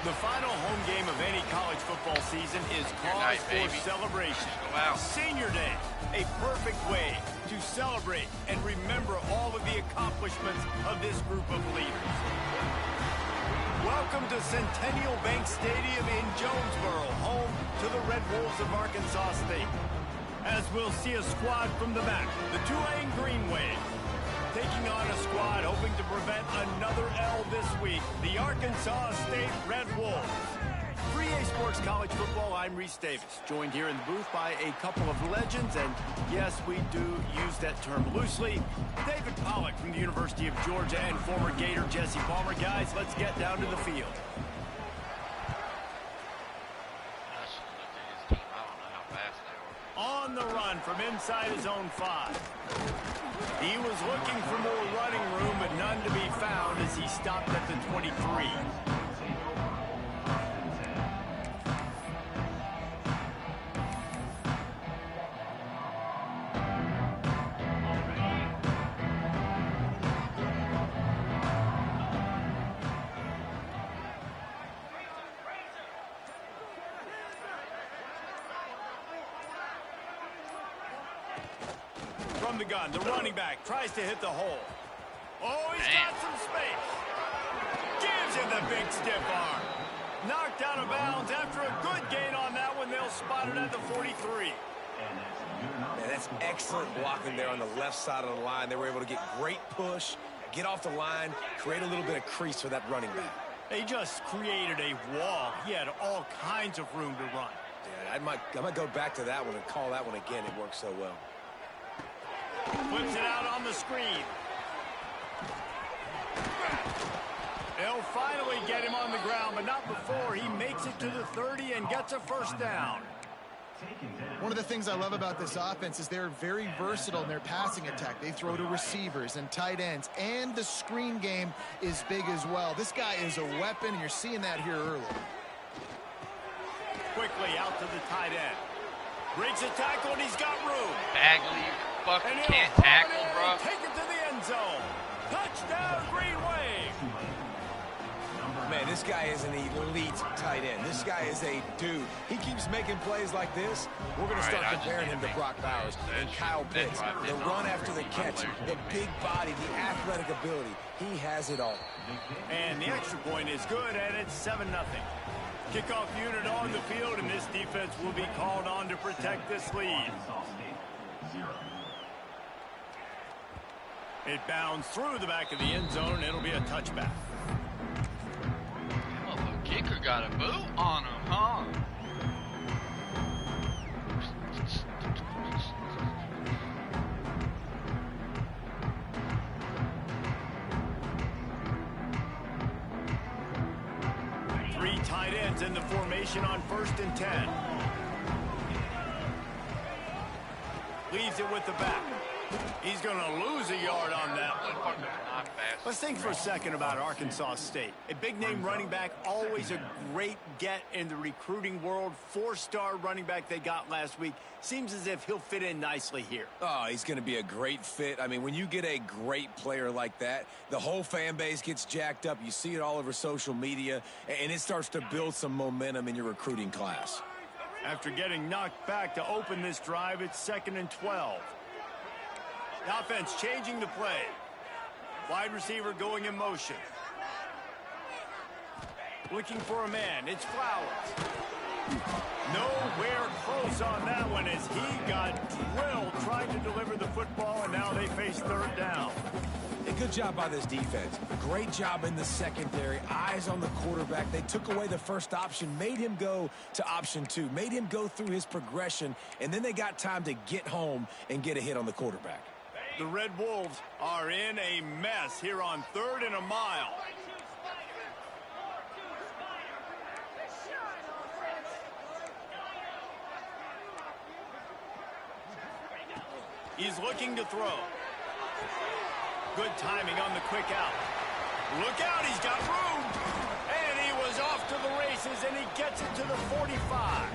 The final home game of any college football season is cause for celebration. Senior Day, a perfect way to celebrate and remember all of the accomplishments of this group of leaders. Welcome to Centennial Bank Stadium in Jonesboro, home to the Red Wolves of Arkansas State. As we'll see a squad from the back, the Tulane Green Wave, taking on a squad hoping to prevent another L this week, the Arkansas State Red Wolves. 3A Sports College Football, I'm Reese Davis, joined here in the booth by a couple of legends, and yes, we do use that term loosely. David Pollack from the University of Georgia and former Gator Jesse Palmer. Guys, let's get down to the field. On the run from inside his own 5. He was looking for more running room, but none to be found as he stopped at the 23. From the gun, the running back tries to hit the hole. Oh, he's got some space. Gives him the big stiff arm. Knocked out of bounds after a good gain on that one. They'll spot it at the 43. Man, that's excellent blocking there on the left side of the line. They were able to get great push, get off the line, create a little bit of crease for that running back. They just created a wall. He had all kinds of room to run. Yeah, I might go back to that one and call that one again. It worked so well. Flips it out on the screen. They'll finally get him on the ground, but not before he makes it to the 30 and gets a first down. One of the things I love about this offense is they're very versatile in their passing attack. They throw to receivers and tight ends, and the screen game is big as well. This guy is a weapon, and you're seeing that here early. Quickly out to the tight end. Breaks a tackle, and he's got room. Bagley, you fucking can't tackle, bro. Take it to the end zone. Touchdown, Green Wave. Man, this guy is an elite tight end. This guy is a dude. He keeps making plays like this. We're going to start comparing him to Brock Bowers and Kyle Pitts. The run after the catch, the big body, the athletic ability. He has it all. And the extra point is good, and it's 7-0. Kickoff unit on the field, and this defense will be called on to protect this lead. It bounds through the back of the end zone, and it'll be a touchback. Well, the kicker got a boot on him, huh? Three tight ends in the formation on 1st and 10. Leaves it with the back. He's going to lose a yard on that one. Let's think for a second about Arkansas State. A big-name running back, always a great get in the recruiting world. 4-star running back they got last week. Seems as if he'll fit in nicely here. Oh, he's going to be a great fit. I mean, when you get a great player like that, the whole fan base gets jacked up. You see it all over social media, and it starts to build some momentum in your recruiting class. After getting knocked back to open this drive, it's 2nd and 12. The offense changing the play. Wide receiver going in motion. Looking for a man. It's Flowers. Nowhere close on that one as he got drilled trying to deliver the football, and now they face 3rd down. A good job by this defense. Great job in the secondary. Eyes on the quarterback. They took away the first option, made him go to option 2, made him go through his progression, and then they got time to get home and get a hit on the quarterback. The Red Wolves are in a mess here on 3rd and a mile. He's looking to throw. Good timing on the quick out. Look out, he's got room. And he was off to the races, and he gets it to the 45.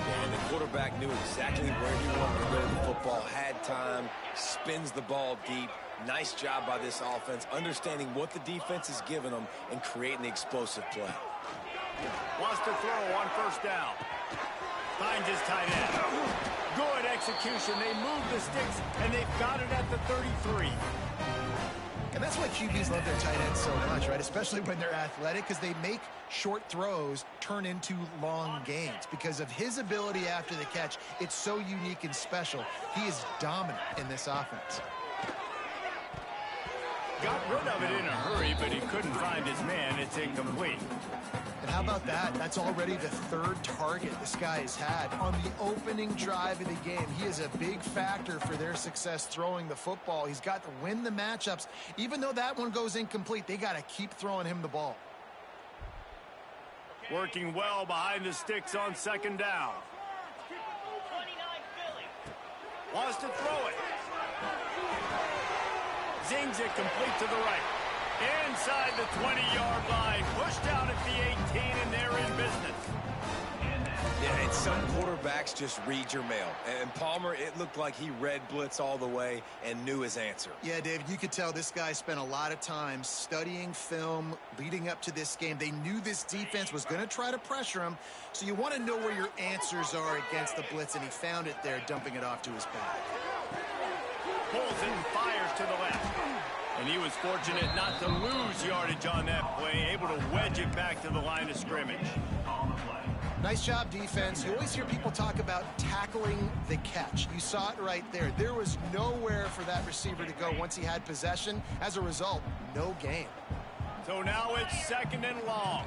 And the quarterback knew exactly where he wanted to go with the football, had time, spins the ball deep. Nice job by this offense, understanding what the defense is giving them and creating the explosive play. Wants to throw on first down. Finds his tight end. Good execution. They move the sticks, and they've got it at the 33. And that's why QBs love their tight ends so much, right? Especially when they're athletic, because they make short throws turn into long gains. Because of his ability after the catch, it's so unique and special. He is dominant in this offense. Got rid of it in a hurry, but he couldn't find his man. It's incomplete. And how about that? That's already the third target this guy has had on the opening drive of the game. He is a big factor for their success throwing the football. He's got to win the matchups. Even though that one goes incomplete, they got to keep throwing him the ball. Working well behind the sticks on second down. Wants to throw it. Zings it complete to the right. Inside the 20-yard line. Pushed out at the 18, and they're in business. Yeah, and some quarterbacks just read your mail. And Palmer, it looked like he read blitz all the way and knew his answer. Yeah, David, you could tell this guy spent a lot of time studying film leading up to this game. They knew this defense was going to try to pressure him, so you want to know where your answers are against the blitz, and he found it there, dumping it off to his back. Pulls it and fires to the left. And he was fortunate not to lose yardage on that play, able to wedge it back to the line of scrimmage. Nice job, defense. You always hear people talk about tackling the catch. You saw it right there. There was nowhere for that receiver to go once he had possession. As a result, no gain. So now it's second and long.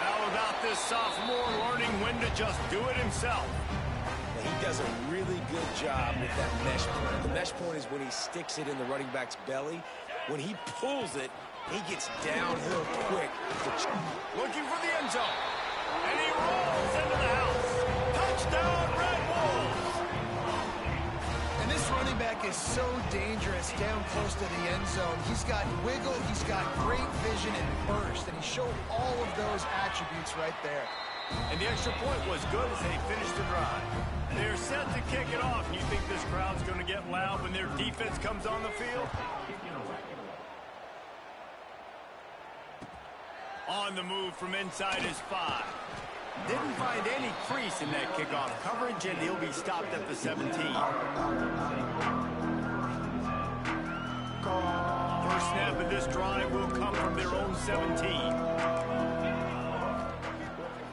How about this sophomore learning when to just do it himself? He does a really good job with that mesh point. The mesh point is when he sticks it in the running back's belly. When he pulls it, he gets downhill quick. Looking for the end zone. And he rolls into the house. Touchdown, Red Wolves! And this running back is so dangerous down close to the end zone. He's got wiggle, he's got great vision and burst, and he showed all of those attributes right there. And the extra point was good as they finished the drive. They're set to kick it off. You think this crowd's going to get loud when their defense comes on the field? On the move from inside his 5. Didn't find any crease in that kickoff coverage, and he'll be stopped at the 17. First snap of this drive will come from their own 17.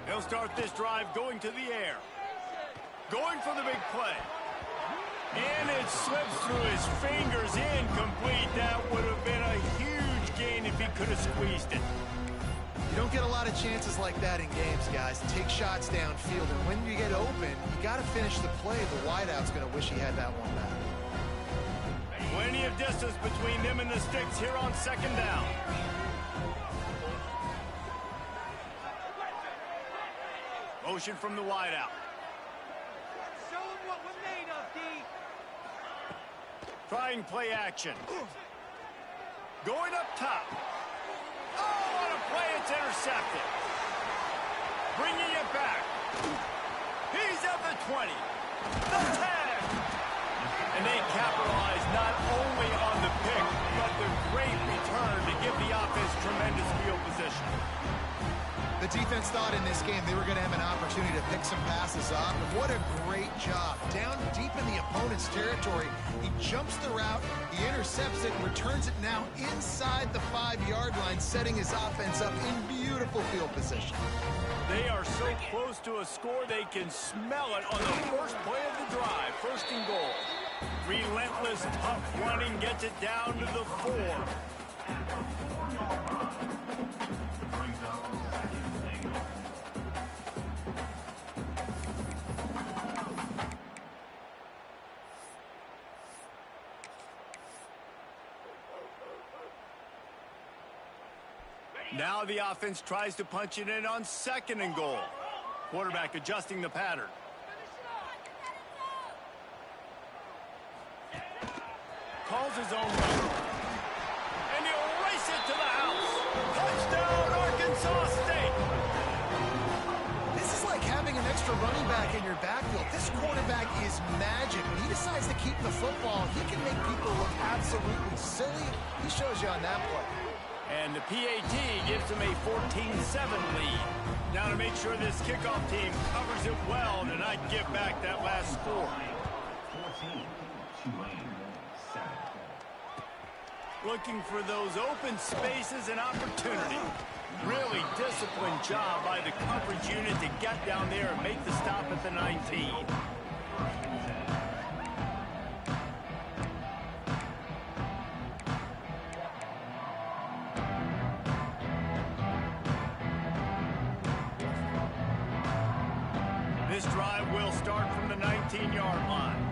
They'll start this drive going to the air. Going for the big play. And it slips through his fingers, incomplete. That would have been a huge gain if he could have squeezed it. You don't get a lot of chances like that in games, guys. Take shots downfield, and when you get open, you got to finish the play. The wideout's going to wish he had that one back. Plenty of distance between them and the sticks here on second down. Motion from the wideout. Show them what we're made of, D. Trying play action. Going up top. Oh, what a play. It's intercepted. Bringing it back. He's at the 20. The 10. And they capitalize not only on the pick, but the great return to give the offense tremendous field position. The defense thought in this game they were going to have an opportunity to pick some passes off, and what a great job. Down deep in the opponent's territory, he jumps the route, he intercepts it, and returns it now inside the 5-yard line, setting his offense up in beautiful field position. They are so close to a score they can smell it on the first play of the drive. First and goal. Relentless, tough running gets it down to the 4. Now the offense tries to punch it in on second and goal. Quarterback adjusting the pattern. Calls his own run. And he'll race it to the house. Touchdown, Arkansas State. This is like having an extra running back in your backfield. This quarterback is magic. When he decides to keep the football, he can make people look absolutely silly. He shows you on that play. And the PAT gives them a 14-7 lead. Now to make sure this kickoff team covers it well to not give back that last score. 14, Tulane, 7. Looking for those open spaces and opportunity. Really disciplined job by the coverage unit to get down there and make the stop at the 19. This drive will start from the 19-yard line.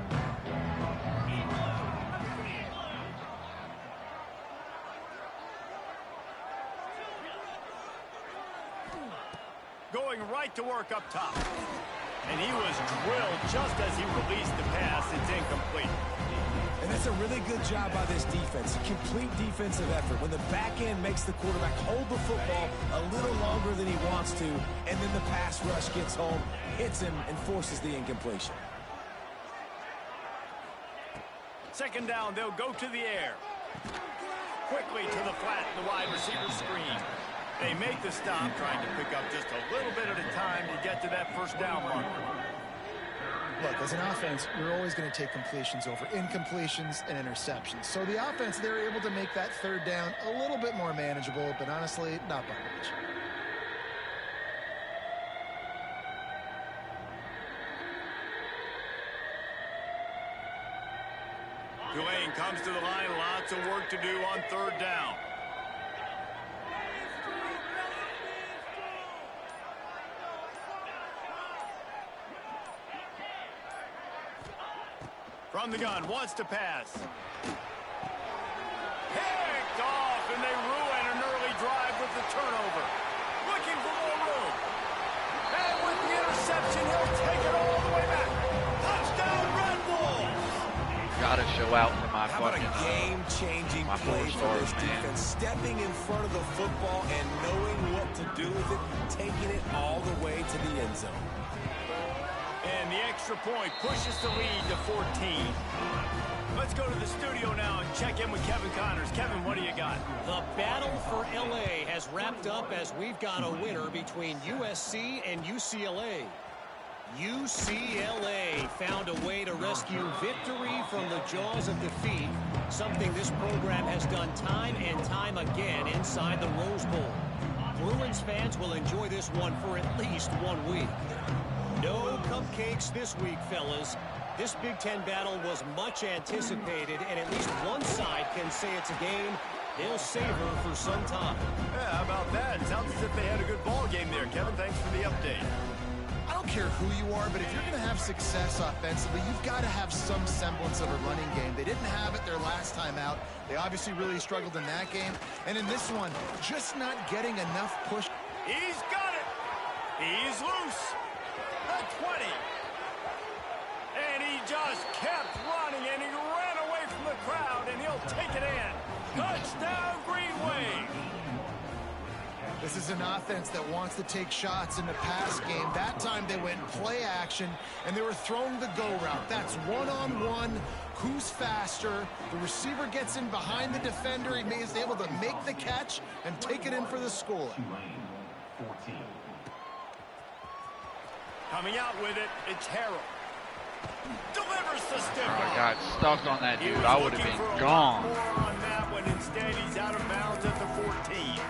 Going right to work up top. And he was drilled just as he released the pass. It's incomplete. And that's a really good job by this defense. A complete defensive effort. When the back end makes the quarterback hold the football a little longer than he wants to, and then the pass rush gets home, hits him, and forces the incompletion. Second down, they'll go to the air. Quickly to the flat, the wide receiver screen. They make the stop, trying to pick up just a little bit at a time to get to that first down marker. Look, as an offense, you're always going to take completions over incompletions and interceptions. So the offense, they're able to make that third down a little bit more manageable, but honestly, not by much. Tulane comes to the line, lots of work to do on third down. From the gun, wants to pass. Picked off, and they ruin an early drive with the turnover. Looking for more room. And with the interception, he'll take it all the way back. Touchdown, Red Wolves! Gotta show out for my How about fucking a game-changing my play for this man. defense? Stepping in front of the football and knowing what to do with it, taking it all the way to the end zone. And the extra point pushes the lead to 14. Let's go to the studio now and check in with Kevin Connors. Kevin, what do you got? The battle for LA has wrapped up as we've got a winner between USC and UCLA. UCLA found a way to rescue victory from the jaws of defeat, something this program has done time and time again inside the Rose Bowl. Bruins fans will enjoy this one for at least 1 week. No cupcakes this week, fellas. This Big Ten battle was much anticipated, and at least one side can say it's a game they'll savor for some time. Yeah, how about that? It sounds as if they had a good ball game there, Kevin. Thanks for the update. I don't care who you are, but if you're going to have success offensively, you've got to have some semblance of a running game. They didn't have it their last time out. They obviously really struggled in that game. And in this one, just not getting enough push. He's got it. He's loose. The 20. And he just kept running, and he ran away from the crowd, and he'll take it in. Touchdown, Green Wave. This is an offense that wants to take shots in the pass game. That time they went play action, and they were throwing the go route. That's one-on-one. Who's faster? The receiver gets in behind the defender. He is able to make the catch and take it in for the score. Tulane, 14. Coming out with it, it's Harrell. Delivers the stiff I arm. got stuck on that He dude. was I would looking have for been a gone. lot more on that one. Instead, he's out of bounds at the 14.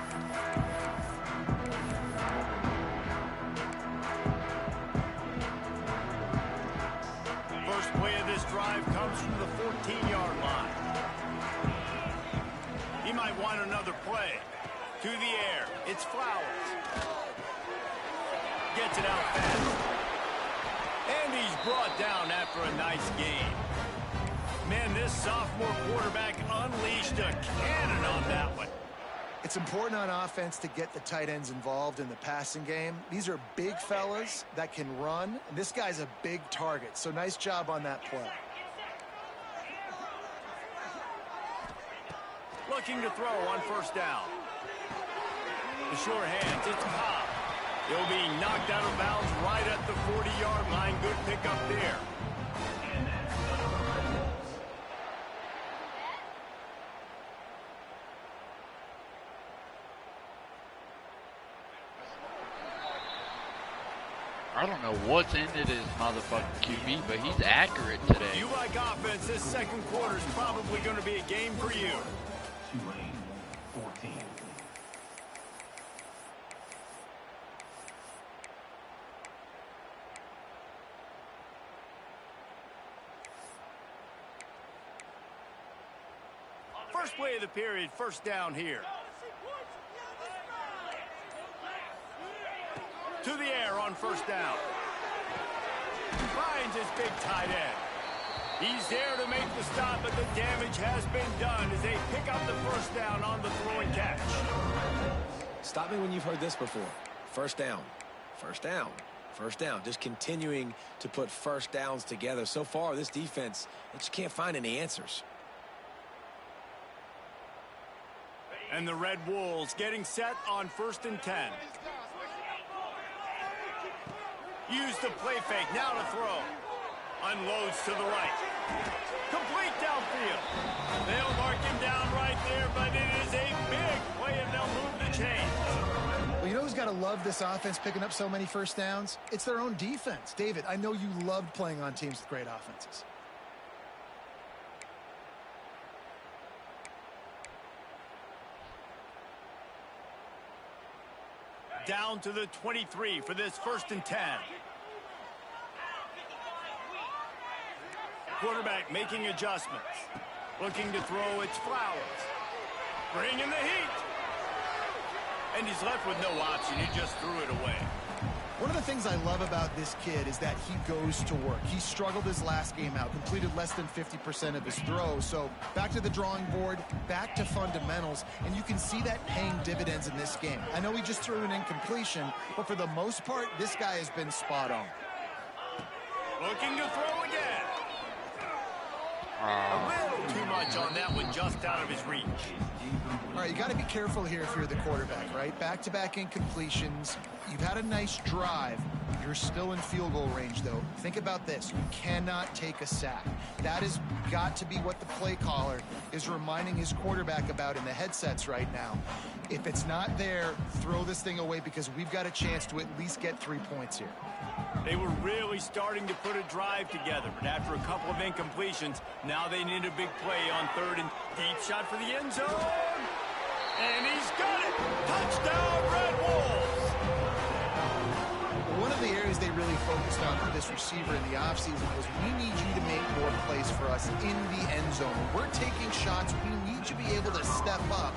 First play of this drive comes from the 14-yard line. He might want another play. To the air, it's Flowers. Gets it out fast. And he's brought down after a nice game. Man, this sophomore quarterback unleashed a cannon on that one. It's important on offense to get the tight ends involved in the passing game. These are big fellas that can run, and this guy's a big target, so nice job on that play. Looking to throw on first down. The sure hands, it's Cobb. He'll be knocked out of bounds right at the 40-yard back up there. I don't know what's into this motherfucking QB, but he's accurate today. You like offense, this second quarter is probably going to be a game for you. Tulane, 14. First play of the period, first down here. To the air on first down. Finds his big tight end. He's there to make the stop, but the damage has been done as they pick up the first down on the throw and catch. Stop me when you've heard this before. First down, first down, first down. Just continuing to put first downs together. So far, this defense, they just can't find any answers. And the Red Wolves getting set on 1st and 10. Use the play fake, now to throw. Unloads to the right. Complete downfield. They'll mark him down right there, but it is a big play, and they'll move the chains. Well, you know who's got to love this offense picking up so many first downs? It's their own defense. David, I know you loved playing on teams with great offenses. Down to the 23 for this 1st and 10. Quarterback making adjustments. Looking to throw, it's Flowers. Bringing the heat. And he's left with no option. He just threw it away. One of the things I love about this kid is that he goes to work. He struggled his last game out, completed less than 50% of his throws. So back to the drawing board, back to fundamentals, and you can see that paying dividends in this game. I know he just threw an incompletion, but for the most part, this guy has been spot on. Looking to throw again. A little too much on that one, just out of his reach. All right, you got to be careful here if you're the quarterback, right? Back-to-back incompletions. You've had a nice drive. You're still in field goal range, though. Think about this. You cannot take a sack. That has got to be what the play caller is reminding his quarterback about in the headsets right now. If it's not there, throw this thing away because we've got a chance to at least get 3 points here. They were really starting to put a drive together, but after a couple of incompletions, now they need a big play on 3rd and deep shot for the end zone. And he's got it! Touchdown, Red Wolves! One of the areas they really focused on for this receiver in the offseason was we need you to make more plays for us in the end zone. When we're taking shots, we need you to be able to step up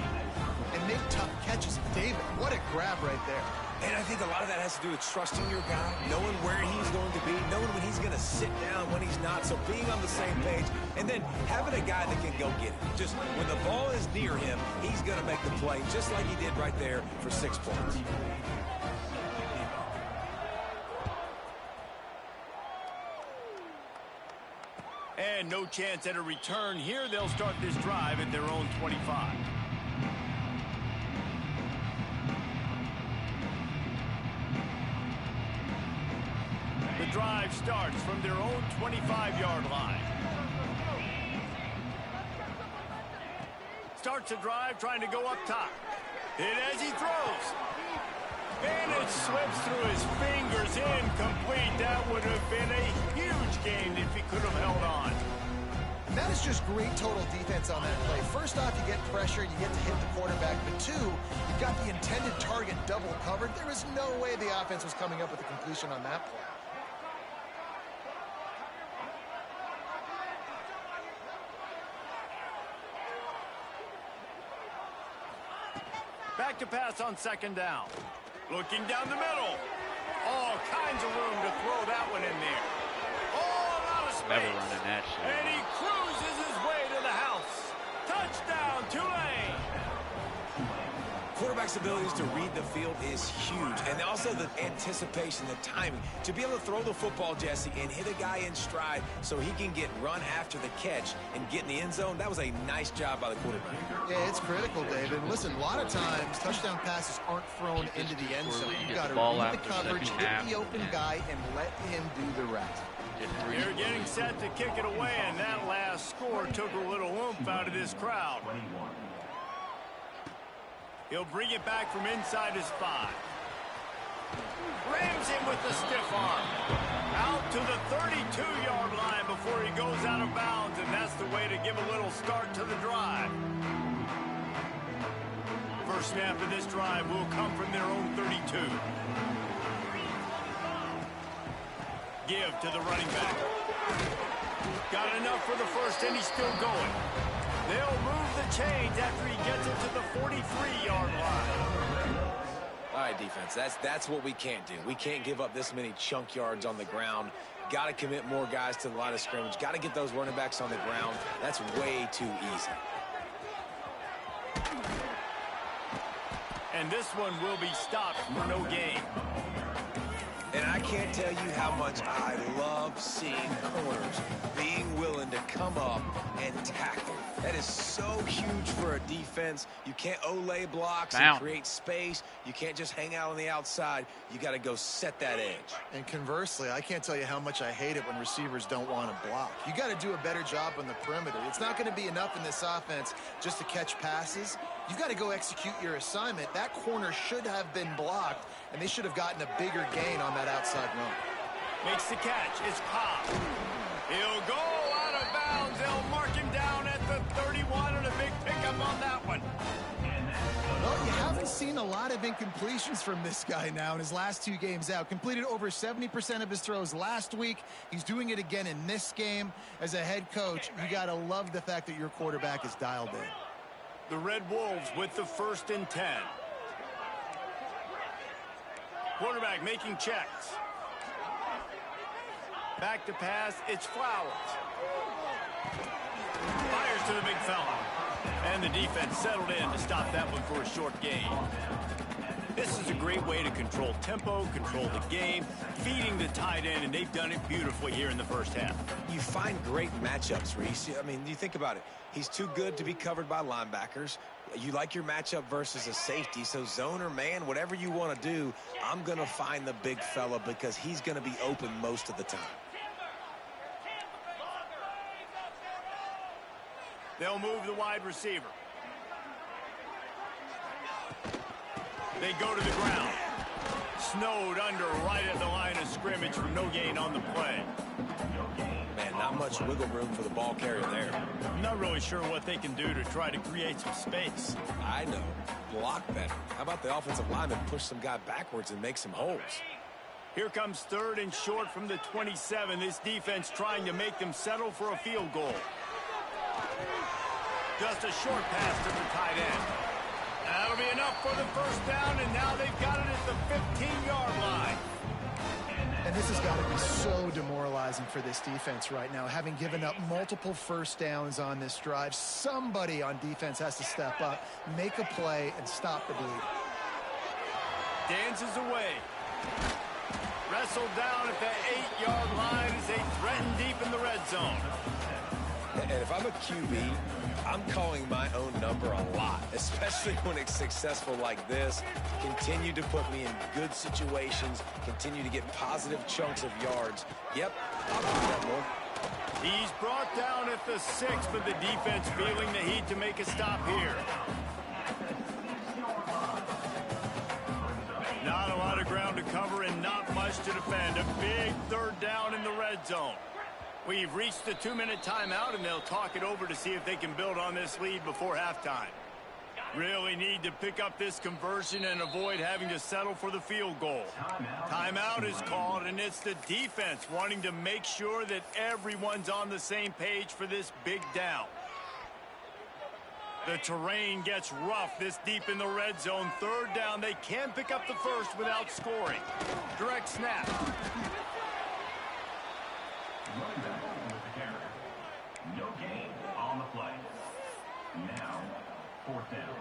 and make tough catches. David, what a grab right there. And I think a lot of that has to do with trusting your guy, knowing where he's going to be, knowing when he's going to sit down, when he's not. So being on the same page, and then having a guy that can go get it. Just when the ball is near him, he's going to make the play, just like he did right there for 6 points. And no chance at a return here. They'll start this drive at their own 25. The drive starts from their own 25-yard line. Starts a drive trying to go up top. And as he throws, and it slips through his fingers, incomplete. That would have been a huge gain if he could have held on. And that is just great total defense on that play. First off, you get pressure, you get to hit the quarterback. But two, you've got the intended target double covered. There is no way the offense was coming up with a completion on that play. Back to pass on 2nd down. Looking down the middle. All kinds of room to throw that one in there. All out of space. Never running that shit. And he cruises his way to the house. Touchdown, Tulane. quarterback's abilities to read the field is huge. And also the anticipation, the timing. To be able to throw the football, Jesse, and hit a guy in stride so he can get run after the catch and get in the end zone, that was a nice job by the quarterback. Yeah, it's critical, David. And listen, a lot of times touchdown passes aren't thrown into the end zone. You've got to read the coverage, hit the open guy, and let him do the rest. They're getting set to kick it away, and that last score took a little oomph out of this crowd. He'll bring it back from inside his 5. Rams him with the stiff arm. Out to the 32-yard line before he goes out of bounds, and that's the way to give a little start to the drive. First snap of this drive will come from their own 32. Give to the running back. Got enough for the first, and he's still going. They'll move the chains after he gets it to the 43-yard line. All right, defense, that's what we can't do. We can't give up this many chunk yards on the ground. Got to commit more guys to the line of scrimmage. Got to get those running backs on the ground. That's way too easy. And this one will be stopped for no gain. And I can't tell you how much I love seeing corners being willing to come up and tackle. That is so huge for a defense. You can't olay blocks and create space. You can't just hang out on the outside. You got to go set that edge. And conversely, I can't tell you how much I hate it when receivers don't want to block. You got to do a better job on the perimeter. It's not going to be enough in this offense just to catch passes. You've got to go execute your assignment. That corner should have been blocked, and they should have gotten a bigger gain on that outside run. Makes the catch. It's Cobb. He'll go out of bounds. They'll mark him down at the 31, and a big pickup on that one. Well, you haven't seen a lot of incompletions from this guy now in his last 2 games out. Completed over 70% of his throws last week. He's doing it again in this game. As a head coach, you got to love the fact that your quarterback is dialed in. The Red Wolves with the 1st and 10. Quarterback making checks. Back to pass, it's Flowers. Fires to the big fella. And the defense settled in to stop that one for a short gain. This is a great way to control tempo, control the game, feeding the tight end, and they've done it beautifully here in the first half. You find great matchups, Reese. I mean, you think about it. He's too good to be covered by linebackers. You like your matchup versus a safety, so zone or man, whatever you want to do, I'm going to find the big fella because he's going to be open most of the time. They'll move the wide receiver. They go to the ground. Snowed under right at the line of scrimmage for no gain on the play. Man, not much wiggle room for the ball carrier there. I'm not really sure what they can do to try to create some space. I know. Block better. How about the offensive lineman push some guy backwards and make some holes? Here comes 3rd and short from the 27. This defense trying to make them settle for a field goal. Just a short pass to the tight end. That'll be enough for the first down, and now they've got it at the 15-yard line. And this has got to be so demoralizing for this defense right now, having given up multiple first downs on this drive. Somebody on defense has to step up, make a play, and stop the bleed. Dances away. Wrestled down at the 8-yard line as they threaten deep in the red zone. And if I'm a QB, I'm calling my own number a lot, especially when it's successful like this. Continue to put me in good situations, continue to get positive chunks of yards. Yep, I'll do that more. He's brought down at the 6, but the defense feeling the heat to make a stop here. Not a lot of ground to cover and not much to defend. A big 3rd down in the red zone. We've reached the 2-minute timeout, and they'll talk it over to see if they can build on this lead before halftime. Really need to pick up this conversion and avoid having to settle for the field goal. Timeout is called, and it's the defense wanting to make sure that everyone's on the same page for this big down. The terrain gets rough this deep in the red zone. 3rd down, they can pick up the first without scoring. Direct snap. No gain on the play. Now, 4th down.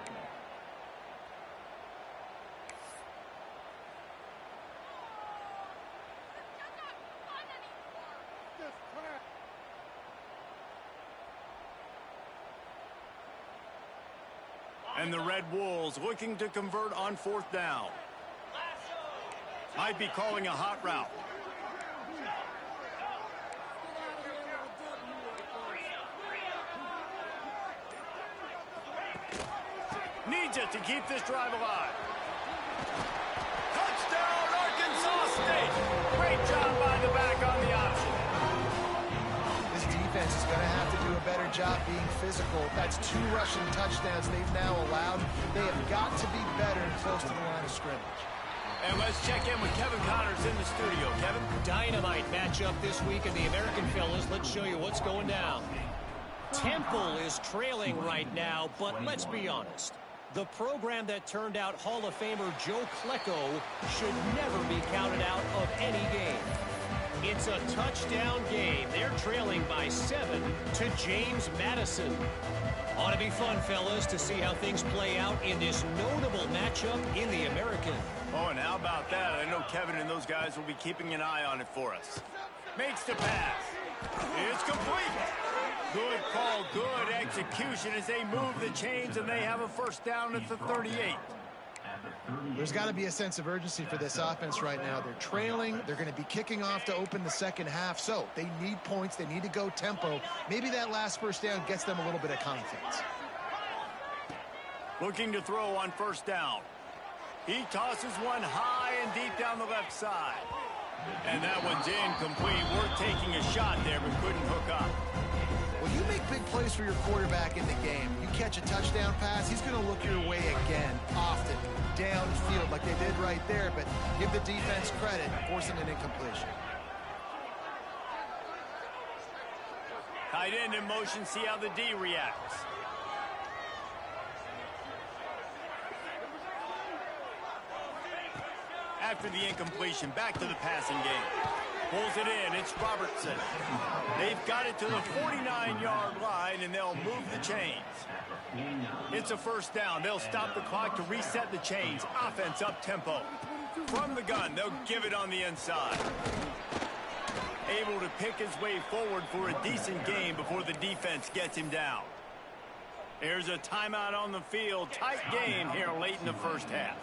And the Red Wolves looking to convert on 4th down. Might be calling a hot route. Needs it to keep this drive alive. Touchdown, Arkansas State. Great job by the back on the option. This defense is going to have to do a better job being physical. That's 2 rushing touchdowns they've now allowed. They have got to be better and close to the line of scrimmage. And let's check in with Kevin Connors in the studio. Kevin? Dynamite matchup this week in the American, fellas. Let's show you what's going down. Temple is trailing right now, but let's be honest. The program that turned out Hall of Famer Joe Klecko should never be counted out of any game. It's a touchdown game. They're trailing by 7 to James Madison. Ought to be fun, fellas, to see how things play out in this notable matchup in the American. Oh, and how about that? I know Kevin and those guys will be keeping an eye on it for us. Makes the pass. It's complete. Good call, good execution as they move the chains, and they have a 1st down at the 38. There's got to be a sense of urgency for this offense right now. They're trailing. They're going to be kicking off to open the 2nd half. So they need points. They need to go tempo. Maybe that last 1st down gets them a little bit of confidence. Looking to throw on 1st down. He tosses one high and deep down the left side. And that one's incomplete. We're taking a shot there, but couldn't hook up. Well, you make big plays for your quarterback in the game. You catch a touchdown pass, he's going to look your way again, often, downfield like they did right there, but give the defense credit, forcing an incompletion. Tight end in motion, see how the D reacts. After the incompletion, back to the passing game. Pulls it in, it's Robertson. They've got it to the 49-yard line, and they'll move the chains. It's a 1st down. They'll stop the clock to reset the chains. Offense up tempo. From the gun, they'll give it on the inside. Able to pick his way forward for a decent game before the defense gets him down. There's a timeout on the field. Tight game here late in the 1st half.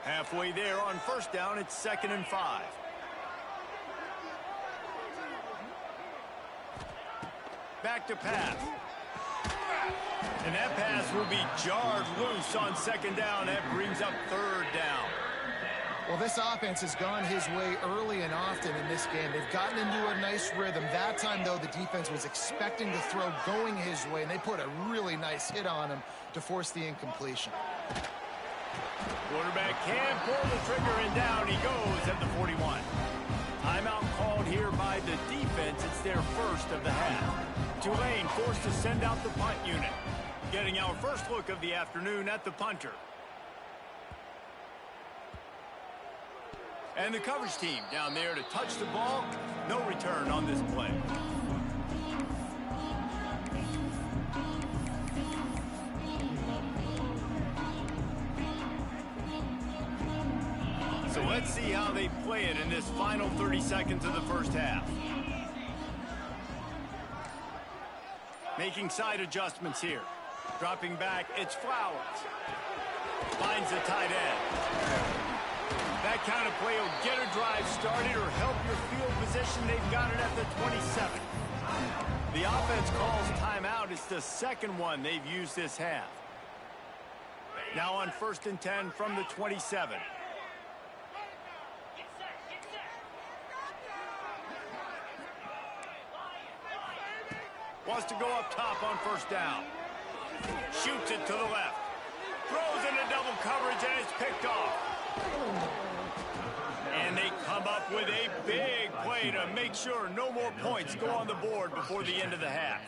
Halfway there on 1st down, it's 2nd and 5. Back to pass. And that pass will be jarred loose on 2nd down. That brings up 3rd down. Well, this offense has gone his way early and often in this game. They've gotten into a nice rhythm. That time, though, the defense was expecting the throw going his way, and they put a really nice hit on him to force the incompletion. Quarterback can pull the trigger, and down he goes at the 41. Timeout called here by the defense. It's their 1st of the half. Tulane forced to send out the punt unit. Getting our first look of the afternoon at the punter. And the coverage team down there to touch the ball. No return on this play. So let's see how they play it in this final 30 seconds of the 1st half. Making side adjustments here. Dropping back, it's Flowers. Finds the tight end. That kind of play will get a drive started or help your field position. They've got it at the 27. The offense calls timeout. It's the 2nd one they've used this half. Now on 1st and 10 from the 27. Wants to go up top on 1st down. Shoots it to the left. Throws into double coverage, and it's picked off. And they come up with a big play to make sure no more points go on the board before the end of the half.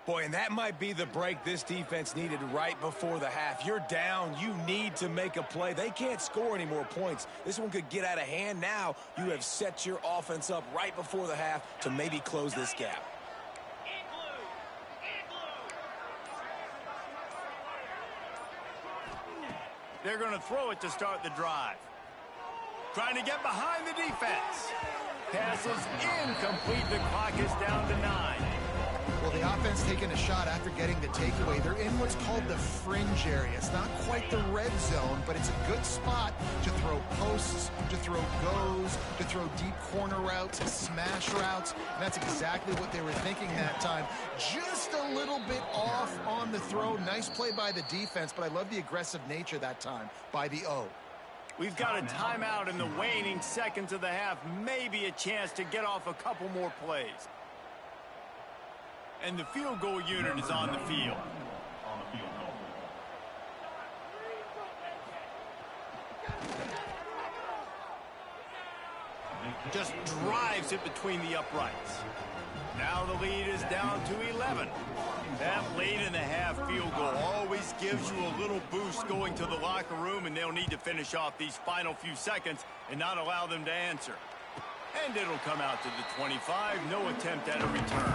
Boy, and that might be the break this defense needed right before the half. You're down. You need to make a play. They can't score any more points. This one could get out of hand. Now you have set your offense up right before the half to maybe close this gap. They're going to throw it to start the drive. Trying to get behind the defense. Pass is incomplete. The clock is down to 9. Well, the offense taking a shot after getting the takeaway. They're in what's called the fringe area. It's not quite the red zone, but it's a good spot to throw posts, to throw goes, to throw deep corner routes, smash routes. And that's exactly what they were thinking that time. Just a little bit off on the throw. Nice play by the defense, but I love the aggressive nature that time by the O. We've got a timeout in the waning seconds of the half. Maybe a chance to get off a couple more plays. And the field goal unit is on the field. Just drives it between the uprights. Now the lead is down to 11. That late in the half field goal always gives you a little boost going to the locker room, and they'll need to finish off these final few seconds and not allow them to answer. And it'll come out to the 25. No attempt at a return.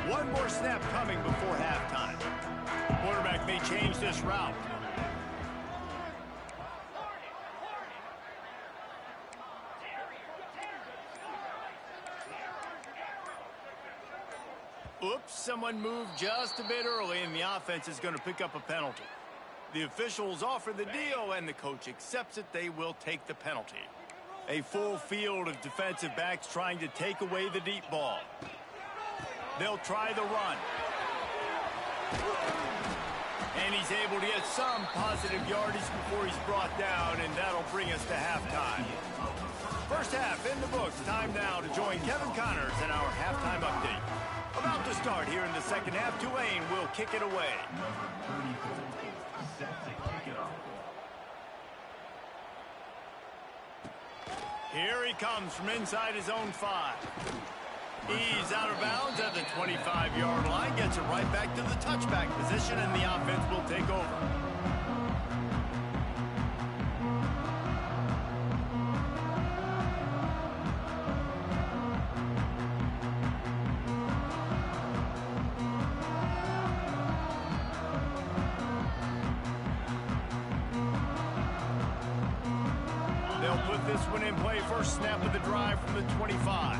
One more snap coming before halftime. Quarterback may change this route. Oops, someone moved just a bit early, and the offense is going to pick up a penalty. The officials offer the deal, and the coach accepts it. They will take the penalty. A full field of defensive backs trying to take away the deep ball. They'll try the run. And he's able to get some positive yardage before he's brought down, and that'll bring us to halftime. First half in the books. Time now to join Kevin Connors in our halftime update. About to start here in the second half. Tulane will kick it away. Here he comes from inside his own 5. He's out of bounds at the 25-yard line. Gets it right back to the touchback position, and the offense will take over. They'll put this one in play. First snap of the drive from the 25.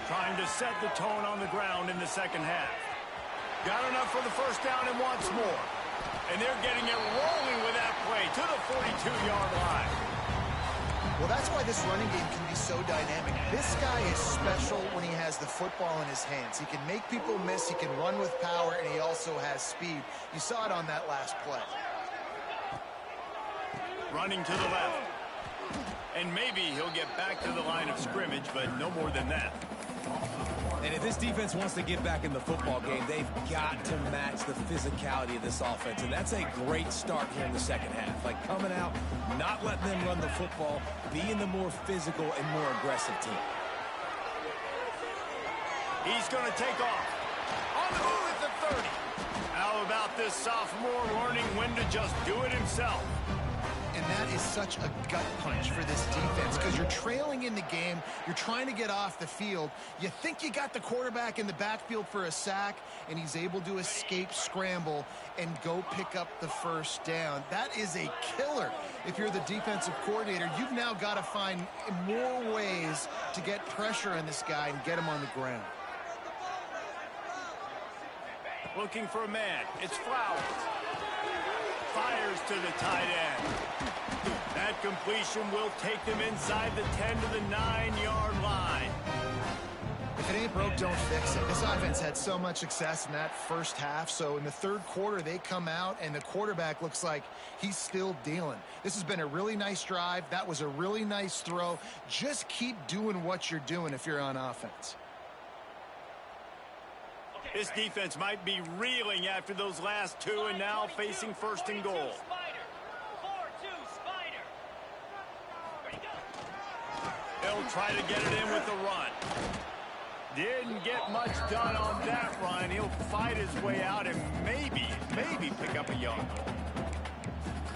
Trying to set the tone on the ground in the second half. Got enough for the first down and wants more. And they're getting it rolling with that play to the 42-yard line. Well, that's why this running game can be so dynamic. This guy is special when he has the football in his hands. He can make people miss, he can run with power, and he also has speed. You saw it on that last play. Running to the left. And maybe he'll get back to the line of scrimmage, but no more than that. And if this defense wants to get back in the football game, they've got to match the physicality of this offense. And that's a great start here in the second half. Like coming out, not letting them run the football, being the more physical and more aggressive team. He's going to take off. On the move at the 30. How about this sophomore learning when to just do it himself? And that is such a gut punch for this defense because you're trailing in the game. You're trying to get off the field. You think you got the quarterback in the backfield for a sack, and he's able to escape, scramble, and go pick up the first down. That is a killer. If you're the defensive coordinator, you've now got to find more ways to get pressure on this guy and get him on the ground. Looking for a man. It's Flowers. Fires to the tight end. That completion will take them inside the 10 to the 9-yard line. If it ain't broke, don't fix it. This offense had so much success in that first half, so in the third quarter they come out and the quarterback looks like he's still dealing. This has been a really nice drive. That was a really nice throw. Just keep doing what you're doing if you're on offense. This defense might be reeling after those last two and now facing first and goal. They'll try to get it in with the run. Didn't get much done on that run. He'll fight his way out and maybe pick up a yard.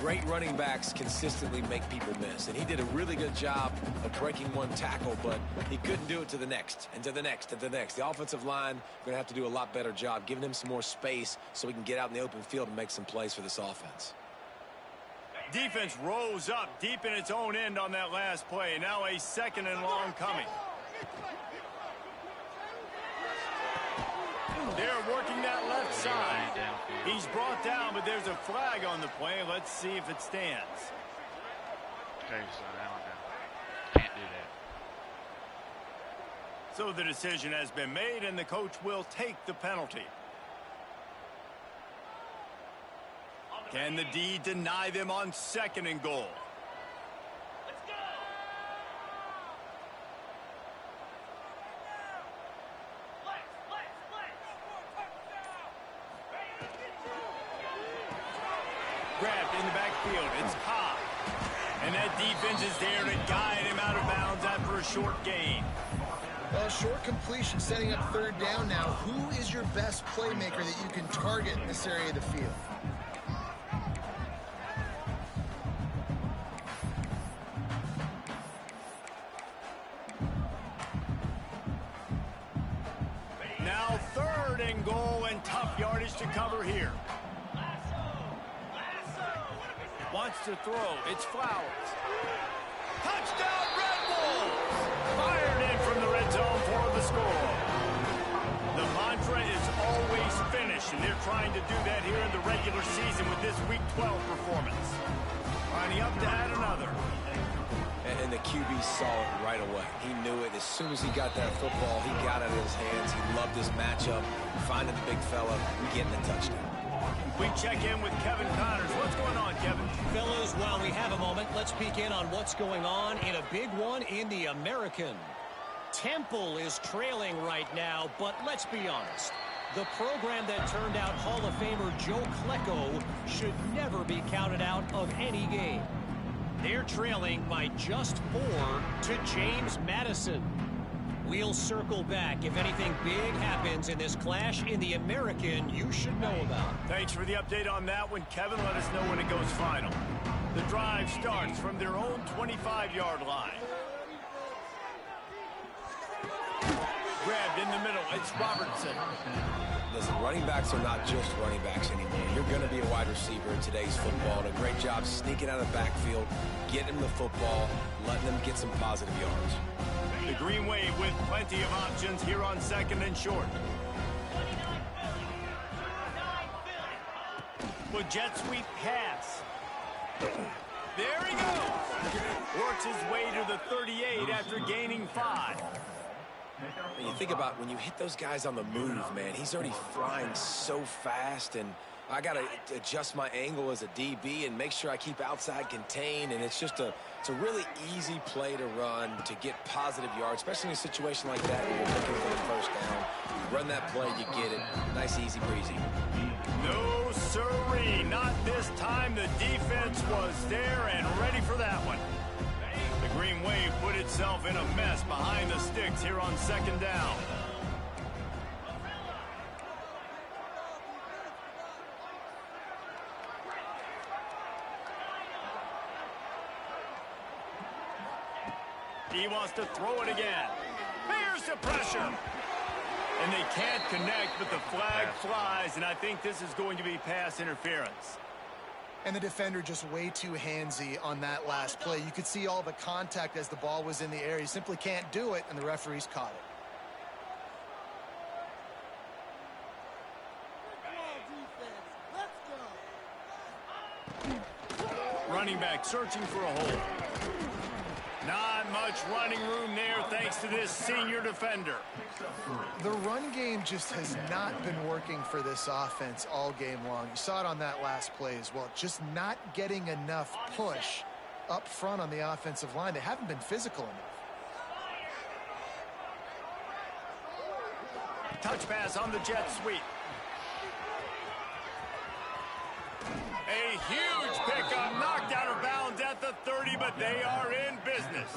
Great running backs consistently make people miss, and he did a really good job of breaking one tackle, but he couldn't do it to the next, and to the next, and to the next. The offensive line going to have to do a lot better job, giving him some more space so he can get out in the open field and make some plays for this offense. Defense rose up deep in its own end on that last play. Now a 2nd and long coming. They're working that left side. He's brought down, but there's a flag on the play. Let's see if it stands. Okay, so now can't do that. So the decision has been made, and the coach will take the penalty. Can the D deny them on 2nd and goal? Let's go. Grabbed in the backfield. It's Cobb. And that defense is there to guide him out of bounds after a short gain. Well, short completion setting up 3rd down now. Who is your best playmaker that you can target in this area of the field? Now 3rd and goal, and tough yardage to cover here. Wants to throw. It's Flowers. Touchdown, Red Wolves! Fired in from the red zone for the score. The mantra is always finish, and they're trying to do that here in the regular season with this Week 12 performance. Lining up to add another. And the QB saw it right away. He knew it. As soon as he got that football, he got it in his hands. He loved his matchup, finding the big fella, and getting the touchdown. We check in with Kevin Connors. What's going on, Kevin? Fellas, while we have a moment, let's peek in on what's going on in a big one in the American. Temple is trailing right now, but let's be honest. The program that turned out Hall of Famer Joe Klecko should never be counted out of any game. They're trailing by just 4 to James Madison. We'll circle back if anything big happens in this clash in the American you should know about. Thanks for the update on that one, Kevin. Let us know when it goes final. The drive starts from their own 25-yard line. Grabbed in the middle. It's Robertson. Listen, running backs are not just running backs anymore. You're going to be a wide receiver in today's football. And a great job sneaking out of the backfield, getting them the football, letting them get some positive yards. The Green Wave with plenty of options here on 2nd and short. Well, jet sweep pass. There he goes. Works his way to the 38 after gaining 5. And you think about when you hit those guys on the move, man, he's already flying so fast, and I got to adjust my angle as a DB and make sure I keep outside contained, and it's a really easy play to run to get positive yards, especially in a situation like that where you're looking for the 1st down. You run that play, you get it. Nice, easy breezy. No siree, not this time. The defense was there and ready for that one. The Green Wave put itself in a mess behind the sticks here on 2nd down. He wants to throw it again. Here's the pressure. And they can't connect, but the flag flies, and I think this is going to be pass interference. And the defender just way too handsy on that last play. You could see all the contact as the ball was in the air. He simply can't do it, and the referees caught Let's go. Running back searching for a hole. Not much running room there thanks to this senior defender. The run game just has not been working for this offense all game long. You saw it on that last play as well. Just not getting enough push up front on the offensive line. They haven't been physical enough. Touch pass on the jet sweep. A huge pickup, knocked out of bounds at the 30, but they are in business.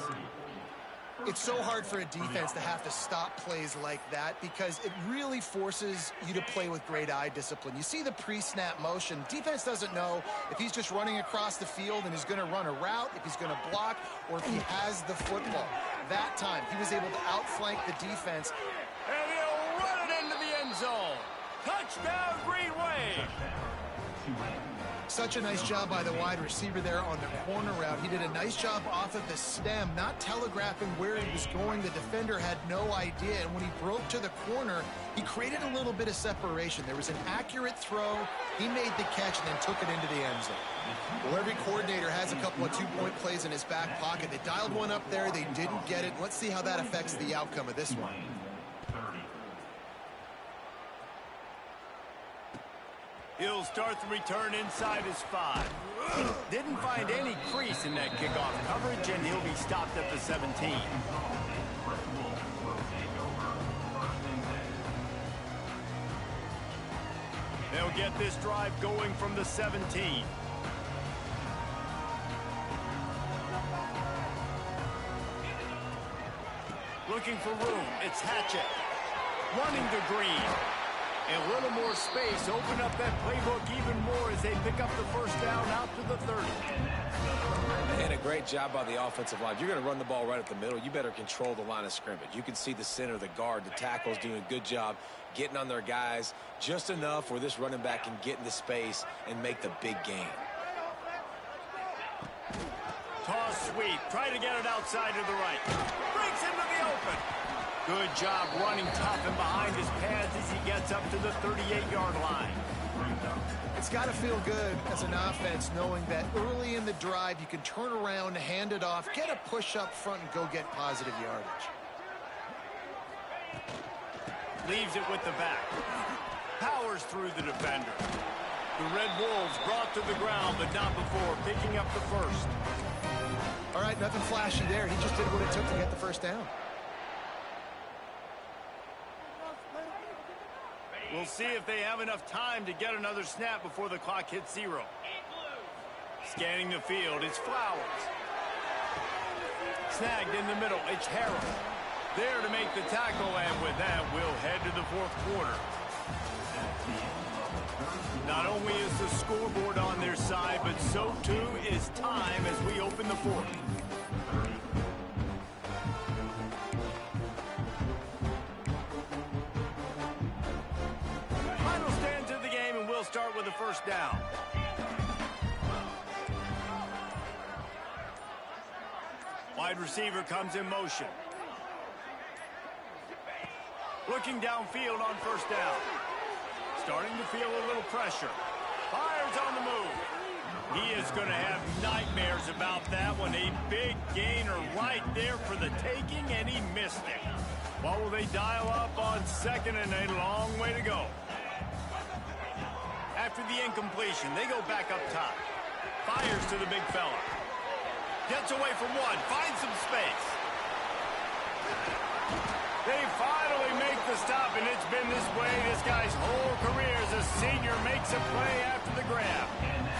It's so hard for a defense to have to stop plays like that because it really forces you to play with great eye discipline. You see the pre-snap motion. Defense doesn't know if he's just running across the field and he's going to run a route, if he's going to block, or if he has the football. That time, he was able to outflank the defense. And he'll run it into the end zone. Touchdown, Green Wave. Such a nice job by the wide receiver there on the corner route. He did a nice job off of the stem, not telegraphing where he was going. The defender had no idea, and when he broke to the corner, he created a little bit of separation. There was an accurate throw. He made the catch and then took it into the end zone. Well, every coordinator has a couple of two-point plays in his back pocket. They dialed one up there. They didn't get it. Let's see how that affects the outcome of this one. He'll start the return inside his 5. Didn't find any crease in that kickoff coverage, and he'll be stopped at the 17. They'll get this drive going from the 17. Looking for room. It's Hatchett. Running to Green. And a little more space. Open up that playbook even more as they pick up the first down out to the 30. And a great job by the offensive line. If you're going to run the ball right at the middle, you better control the line of scrimmage. You can see the center, the guard, the tackles doing a good job getting on their guys just enough where this running back can get into space and make the big game. Toss sweep. Try to get it outside to the right. Breaks into the open. Good job running tough and behind his pads as he gets up to the 38-yard line. It's got to feel good as an offense knowing that early in the drive you can turn around, hand it off, get a push up front, and go get positive yardage. Leaves it with the back. Powers through the defender. The Red Wolves brought to the ground, but not before picking up the first. All right, nothing flashy there. He just did what it took to get the first down. We'll see if they have enough time to get another snap before the clock hits 0. Scanning the field, it's Flowers. Snagged in the middle, it's Harrell. There to make the tackle, and with that, we'll head to the 4th quarter. Not only is the scoreboard on their side, but so too is time as we open the 4th. Start with the first down. Wide receiver comes in motion. Looking downfield on first down. Starting to feel a little pressure. Fires on the move. He is going to have nightmares about that one. A big gainer right there for the taking, and he missed it. What will they dial up on second, and a long way to go? After the incompletion, they go back up top. Fires to the big fella. Gets away from one. Finds some space. They finally make the stop, and it's been this way this guy's whole career as a senior. Makes a play after the grab.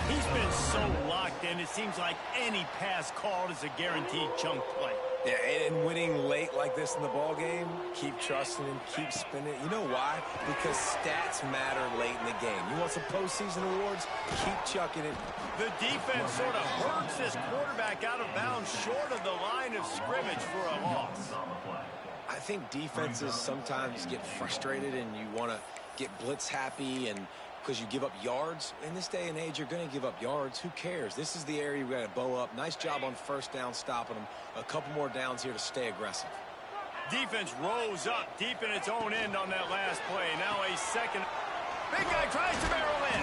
He's been so locked in, it seems like any pass called is a guaranteed chunk play. Yeah, and winning late like this in the ball game, keep trusting him, keep spinning. You know why? Because stats matter late in the game. You want some postseason awards? Keep chucking it. The defense sort of hurts this quarterback out of bounds short of the line of scrimmage for a loss. I think defenses sometimes get frustrated and you want to get blitz happy and because you give up yards. In this day and age, you're going to give up yards. Who cares? This is the area we got to bow up. Nice job on first down, stopping them. A couple more downs here to stay aggressive. Defense rose up deep in its own end on that last play. Now a second. Big guy tries to barrel in.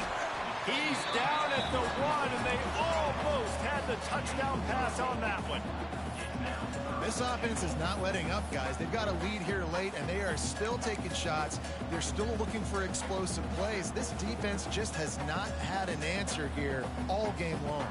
He's down at the 1, and they almost had the touchdown pass on that one. This offense is not letting up, guys. They've got a lead here late, and they are still taking shots. They're still looking for explosive plays. This defense just has not had an answer here all game long.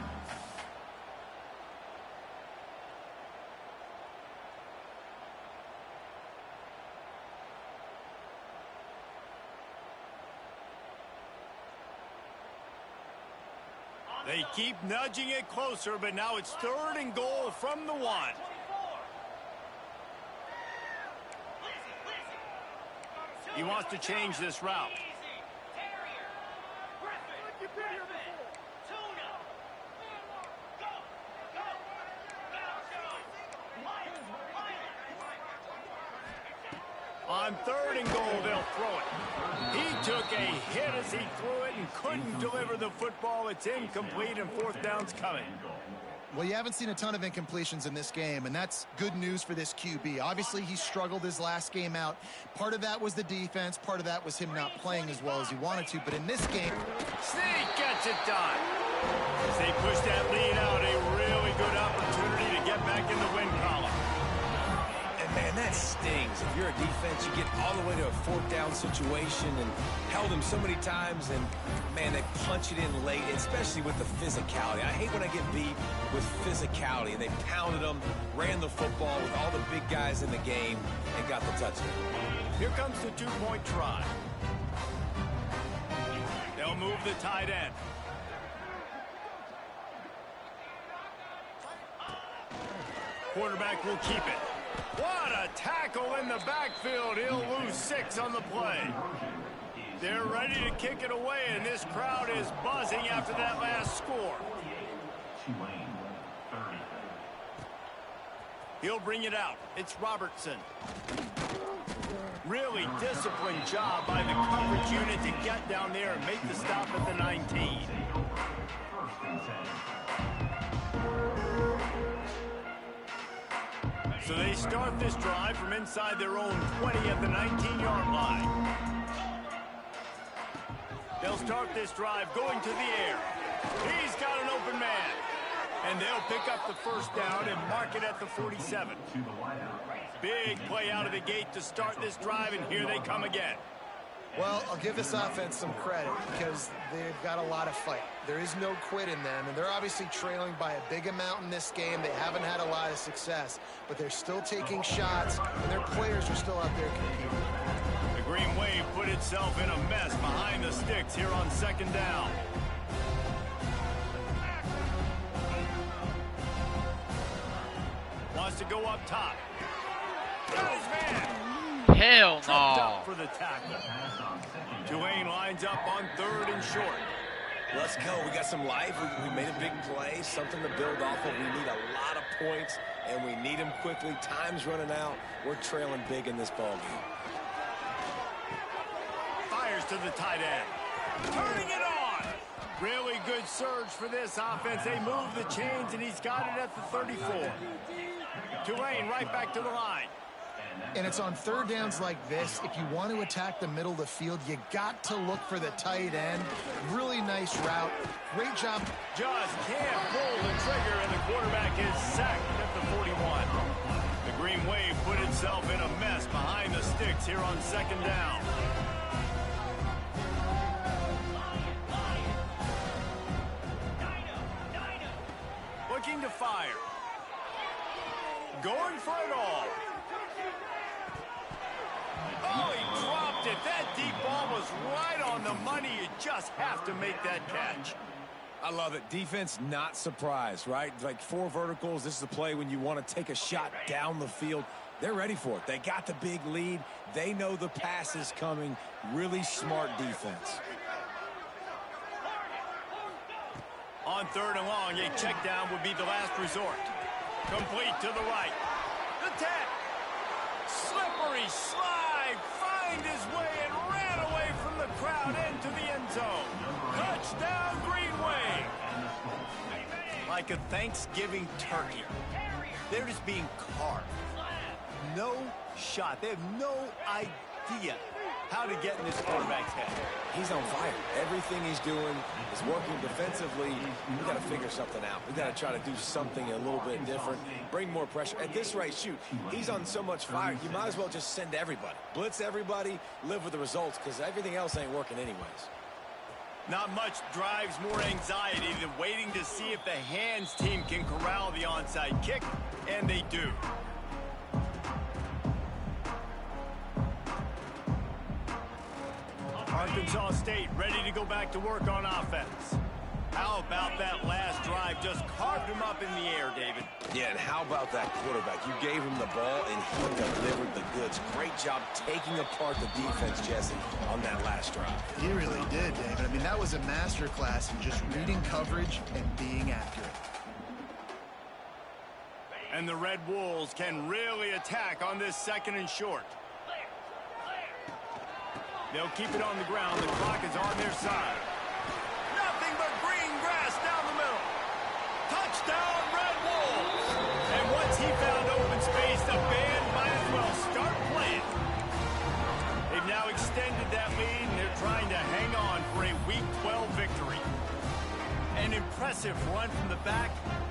They keep nudging it closer, but now it's 3rd and goal from the 1. He wants to change this route. On on 3rd and goal, they'll throw it. He took a hit as he threw it and couldn't deliver the football. It's incomplete, and 4th down's coming. Well, you haven't seen a ton of incompletions in this game, and that's good news for this QB. Obviously, he struggled his last game out. Part of that was the defense. Part of that was him not playing as well as he wanted to. But in this game, Sneak gets it done. As they push that lead out, a really good opportunity to get back in the win column. And, man, that stings. If you're a defense, you get all the way to a 4th down situation and held him so many times, and, man, they punch it in late, especially with the physicality. I hate when I get beat with physicality, and they pounded them, ran the football with all the big guys in the game, and got the touchdown. Here comes the 2-point try. They'll move the tight end. Quarterback will keep it. What a tackle in the backfield. He'll lose 6 on the play. They're ready to kick it away, and this crowd is buzzing after that last score. Tulane, 30. He'll bring it out. It's Robertson. Really disciplined job by the coverage unit to get down there and make the stop at the 19. 1st and 10. So they start this drive from inside their own 20 at the 19-yard line. They'll start this drive going to the air. He's got an open man. And they'll pick up the 1st down and mark it at the 47. Big play out of the gate to start this drive, and here they come again. well, I'll give this offense some credit because they've got a lot of fight. There is no quit in them, and they're obviously trailing by a big amount in this game. They haven't had a lot of success, but they're still taking shots, and their players are still out there competing. The Green Wave put itself in a mess behind the sticks here on 2nd down. Wants to go up top. Got his man. Hell Tripped no. up for the tackle. Tulane lines up on 3rd and short. Let's go. We got some life. We made a big play, something to build off of. We need a lot of points, and we need them quickly. Time's running out. We're trailing big in this ballgame. Fires to the tight end. Turning it on. Really good surge for this offense. They move the chains, and he's got it at the 34. Tulane right back to the line. And it's on 3rd downs like this. If you want to attack the middle of the field, you got to look for the tight end. Really nice route. Great job. Just can't pull the trigger, and the quarterback is sacked at the 41. The Green Wave put itself in a mess behind the sticks here on 2nd down. Looking to fire. Going for it all. Oh, he dropped it. That deep ball was right on the money. You just have to make that catch. I love it. Defense not surprised, right? Like 4 verticals. This is the play when you want to take a shot down the field. They're ready for it. They got the big lead. They know the pass is coming. Really smart defense. On 3rd and long, a check down would be the last resort. Complete to the right. The 10. Slippery slide. Find his way and ran away from the crowd into the end zone. Touchdown, Green Wave. Like a Thanksgiving turkey. They're just being carved. No shot. They have no idea how to get in this quarterback's head. He's on fire. Everything he's doing is working defensively. We got to figure something out. We got to try to do something a little bit different. Bring more pressure. At this rate, shoot, he's on so much fire, you might as well just send everybody. Blitz everybody, live with the results, because everything else ain't working anyways. Not much drives more anxiety than waiting to see if the hands team can corral the onside kick, and they do. Arkansas State ready to go back to work on offense. How about that last drive? Just carved him up in the air, David. Yeah, and how about that quarterback? You gave him the ball, and he delivered the goods. Great job taking apart the defense, Jesse, on that last drive. He really did, David. I mean, that was a masterclass in just reading coverage and being accurate. And the Red Wolves can really attack on this 2nd and short. They'll keep it on the ground. The clock is on their side. Nothing but green grass down the middle. Touchdown, Red Wolves! And once he found open space, the band might as well start playing. They've now extended that lead, and they're trying to hang on for a Week 12 victory. An impressive run from the back.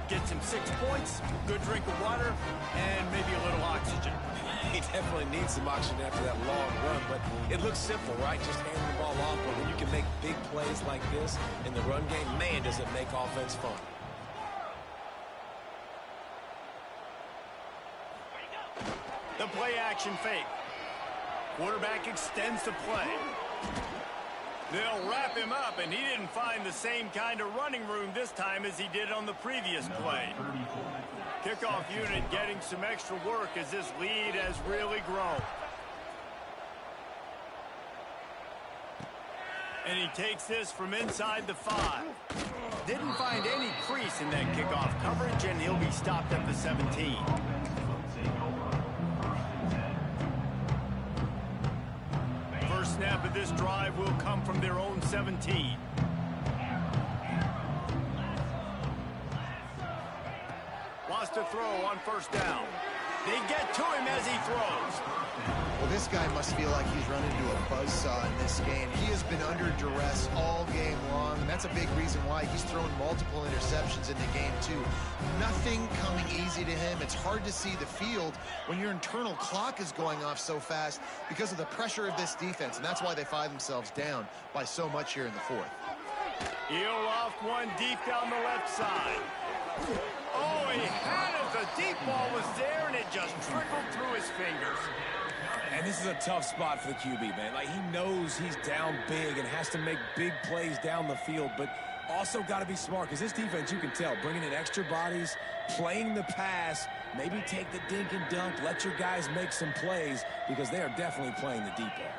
Gets him 6 points, good drink of water, and maybe a little oxygen. He definitely needs some oxygen after that long run, but it looks simple, right? Just hand the ball off, but when you can make big plays like this in the run game, man, does it make offense fun. The play action fake. Quarterback extends the play. They'll wrap him up, and he didn't find the same kind of running room this time as he did on the previous play. Kickoff unit getting some extra work as this lead has really grown. And he takes this from inside the 5. Didn't find any crease in that kickoff coverage, and he'll be stopped at the 17. First snap of this drive will come from their own 17. Lost a throw on first down. They get to him as he throws. Well, this guy must feel like he's run into a buzzsaw in this game. He has been under duress all game long, and that's a big reason why he's thrown multiple interceptions in the game, too. Nothing coming easy to him. It's hard to see the field when your internal clock is going off so fast because of the pressure of this defense, and that's why they find themselves down by so much here in the 4th. He'll loft one deep down the left side. Oh, he had it. The deep ball was there, and it just trickled through his fingers. And this is a tough spot for the QB, man. Like, he knows he's down big and has to make big plays down the field, but also got to be smart, because this defense, you can tell, bringing in extra bodies, playing the pass, maybe take the dink and dunk, let your guys make some plays, because they are definitely playing the deep ball.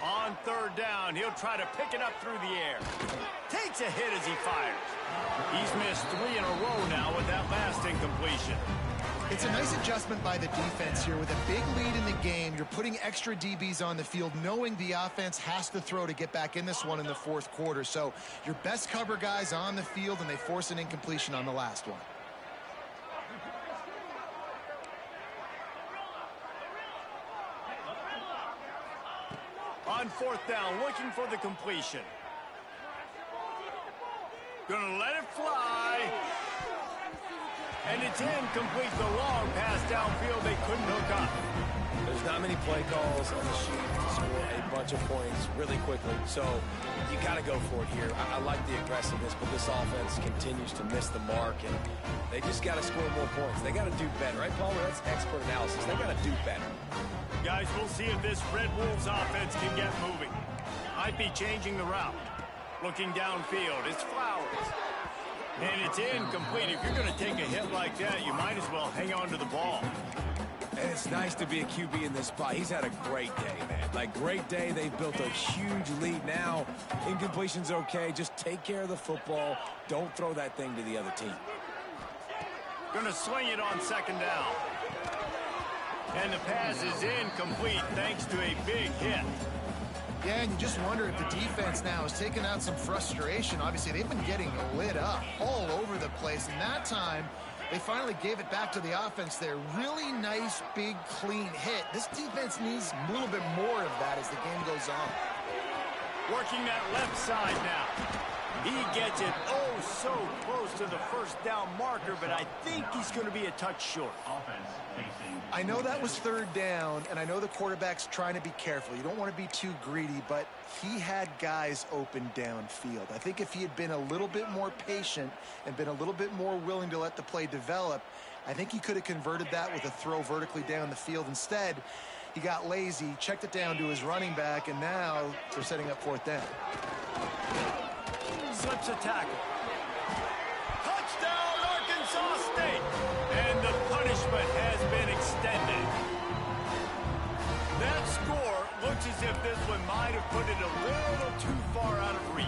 On third down, he'll try to pick it up through the air. Takes a hit as he fires. He's missed 3 in a row now with that last incompletion. It's a nice adjustment by the defense here. With a big lead in the game, you're putting extra DBs on the field, knowing the offense has to throw to get back in this one in the 4th quarter. So your best cover guys on the field, and they force an incompletion on the last one. On fourth down, looking for the completion. Gonna let it fly. And it's incomplete. The long pass downfield they couldn't hook up. There's not many play calls on the sheet to score a bunch of points really quickly, so you got to go for it here. I like the aggressiveness, but this offense continues to miss the mark, and they just got to score more points. They got to do better, right, Palmer? That's expert analysis. They got to do better. Guys, we'll see if this Red Wolves offense can get moving. Might be changing the route. Looking downfield, it's Flowers. And it's incomplete. If you're going to take a hit like that, you might as well hang on to the ball. And it's nice to be a QB in this spot. He's had a great day, man. Like, great day. They've built a huge lead now. Incompletion's okay. Just take care of the football. Don't throw that thing to the other team. Going to swing it on second down. And the pass is incomplete thanks to a big hit. Yeah, and you just wonder if the defense now is taking out some frustration. Obviously, they've been getting lit up all over the place, and that time they finally gave it back to the offense there. Really nice, big, clean hit. This defense needs a little bit more of that as the game goes on. Working that left side now. He gets it oh so close to the first down marker, but I think he's going to be a touch short. I know that was third down, and I know the quarterback's trying to be careful. You don't want to be too greedy, but he had guys open downfield. I think if he had been a little bit more patient and been a little bit more willing to let the play develop, I think he could have converted that with a throw vertically down the field. Instead, he got lazy, checked it down to his running back, and now they're setting up fourth down. Slips a tackle. Touchdown, Arkansas State! And the punishment has been extended. That score looks Looks as if this one might have put it a little too far out of reach.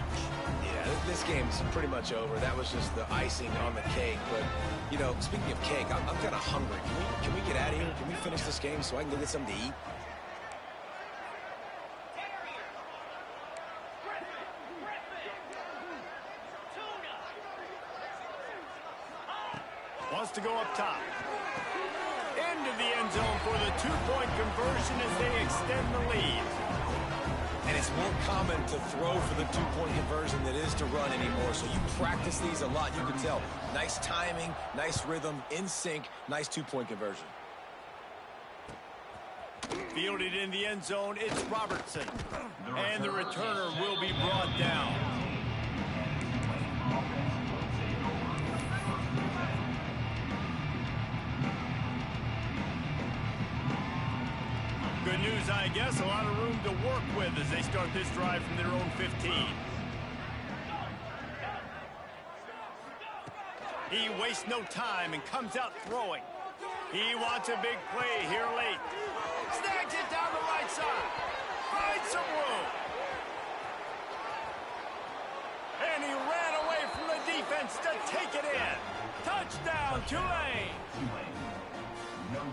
Yeah, this game's pretty much over. That was just the icing on the cake. But, you know, speaking of cake, I'm kind of hungry. Can we get out of here? Can we finish this game so I can go get something to eat? Wants to go up top. Into the end zone for the two-point conversion as they extend the lead. And it's more common to throw for the two-point conversion than it is to run anymore. So you practice these a lot. You can tell. Nice timing, nice rhythm, in sync, nice two-point conversion. Fielded in the end zone, it's Robertson. And the returner will be brought down. Good news, I guess. A lot of room to work with as they start this drive from their own 15. He wastes no time and comes out throwing. He wants a big play here late. Snags it down the right side. Finds some room. And he ran away from the defense to take it in. Touchdown, Tulane.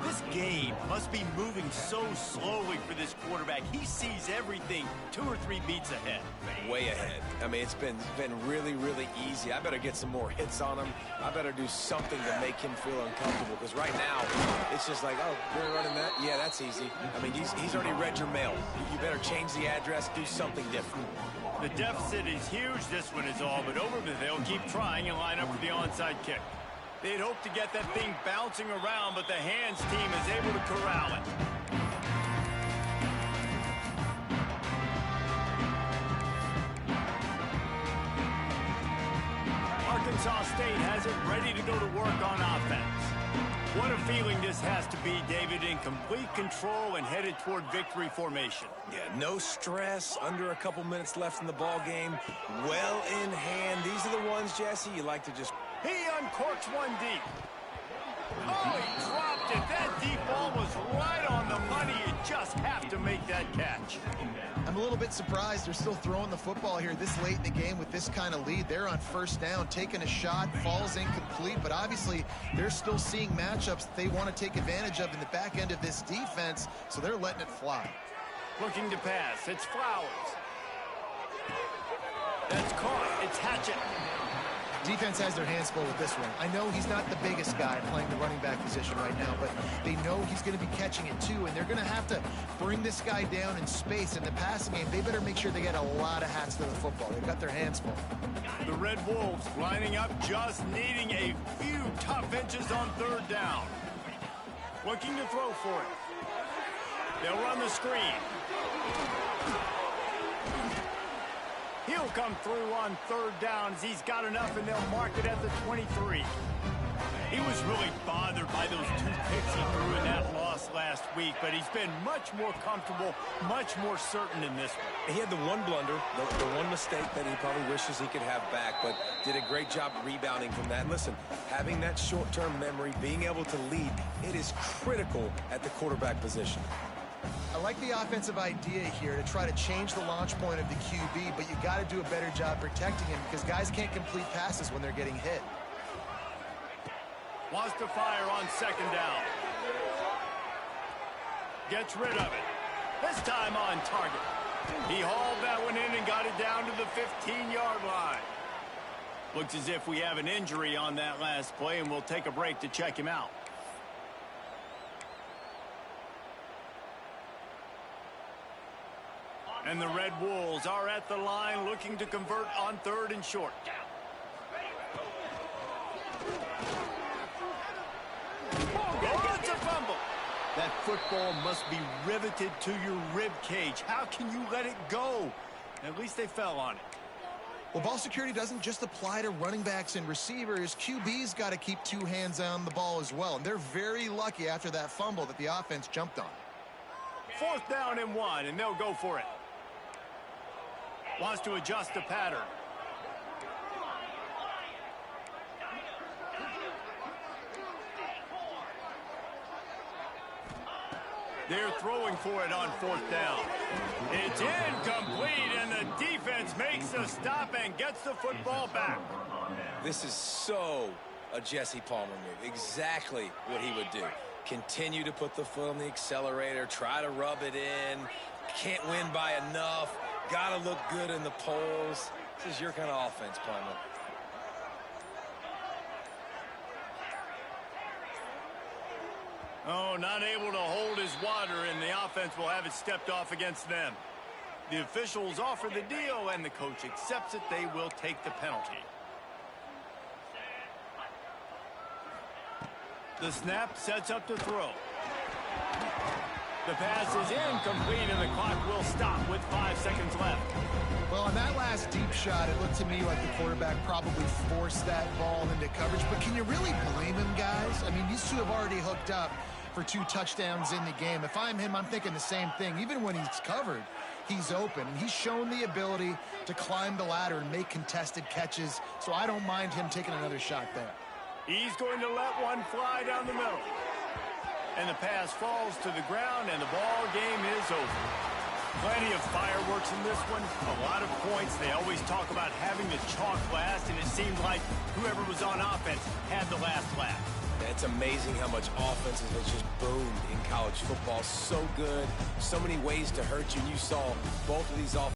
This game must be moving so slowly for this quarterback. He sees everything 2 or 3 beats ahead. Way ahead. I mean, it's been really, really easy. I better get some more hits on him. I better do something to make him feel uncomfortable. Because right now, it's just like, oh, you're running that? Yeah, that's easy. I mean, he's already read your mail. You better change the address, do something different. The deficit is huge. This one is all but over, but they'll keep trying and line up for the onside kick. They'd hope to get that thing bouncing around, but the hands team is able to corral it. Arkansas State has it ready to go to work on offense. What a feeling this has to be, David, in complete control and headed toward victory formation. Yeah, no stress, under a couple minutes left in the ball game, well in hand. These are the ones, Jesse, you like to just... He uncorks one deep. Oh, he dropped it. That deep ball was right on the money. You just have to make that catch. I'm a little bit surprised they're still throwing the football here this late in the game with this kind of lead. They're on first down, taking a shot, falls incomplete, but obviously they're still seeing matchups that they want to take advantage of in the back end of this defense, so they're letting it fly. Looking to pass. It's Flowers. That's caught. It's Hatchett. Defense has their hands full with this one. I know he's not the biggest guy playing the running back position right now, but they know he's going to be catching it too, and they're going to have to bring this guy down in space. In the passing game, they better make sure they get a lot of hats to the football. They've got their hands full. The Red Wolves lining up, just needing a few tough inches on third down. Looking to throw for it. They'll run the screen. He'll come through on third down as he's got enough, and they'll mark it at the 23. He was really bothered by those 2 picks he threw in that loss last week, but he's been much more comfortable, much more certain in this one. He had the one blunder, the one mistake that he probably wishes he could have back, but did a great job rebounding from that. Listen, having that short-term memory, being able to lead, it is critical at the quarterback position. I like the offensive idea here to try to change the launch point of the QB, but you got to do a better job protecting him because guys can't complete passes when they're getting hit. Wants to fire on second down. Gets rid of it. This time on target. He hauled that one in and got it down to the 15-yard line. Looks as if we have an injury on that last play, and we'll take a break to check him out. And the Red Wolves are at the line looking to convert on third and short. Oh, it's a fumble. That football must be riveted to your rib cage. How can you let it go? At least they fell on it. Well, ball security doesn't just apply to running backs and receivers. QB's got to keep 2 hands on the ball as well. And they're very lucky after that fumble that the offense jumped on. 4th down and 1, and they'll go for it. Wants to adjust the pattern. They're throwing for it on 4th down. It's incomplete, and the defense makes a stop and gets the football back. This is so a Jesse Palmer move. Exactly what he would do. Continue to put the foot on the accelerator, try to rub it in. Can't win by enough. Got to look good in the polls. This is your kind of offense, Palmer. Oh, not able to hold his water, and the offense will have it stepped off against them. The officials offer the deal, and the coach accepts it. They will take the penalty. The snap sets up to throw. The pass is incomplete, and the clock will stop with 5 seconds left. Well, on that last deep shot, it looked to me like the quarterback probably forced that ball into coverage. But can you really blame him, guys? I mean, these two have already hooked up for 2 touchdowns in the game. If I'm him, I'm thinking the same thing. Even when he's covered, he's open. And he's shown the ability to climb the ladder and make contested catches. So I don't mind him taking another shot there. He's going to let one fly down the middle. And the pass falls to the ground, and the ball game is over. Plenty of fireworks in this one. A lot of points. They always talk about having the chalk last, and it seemed like whoever was on offense had the last laugh. It's amazing how much offense has just boomed in college football. So good. So many ways to hurt you. And you saw both of these offenses.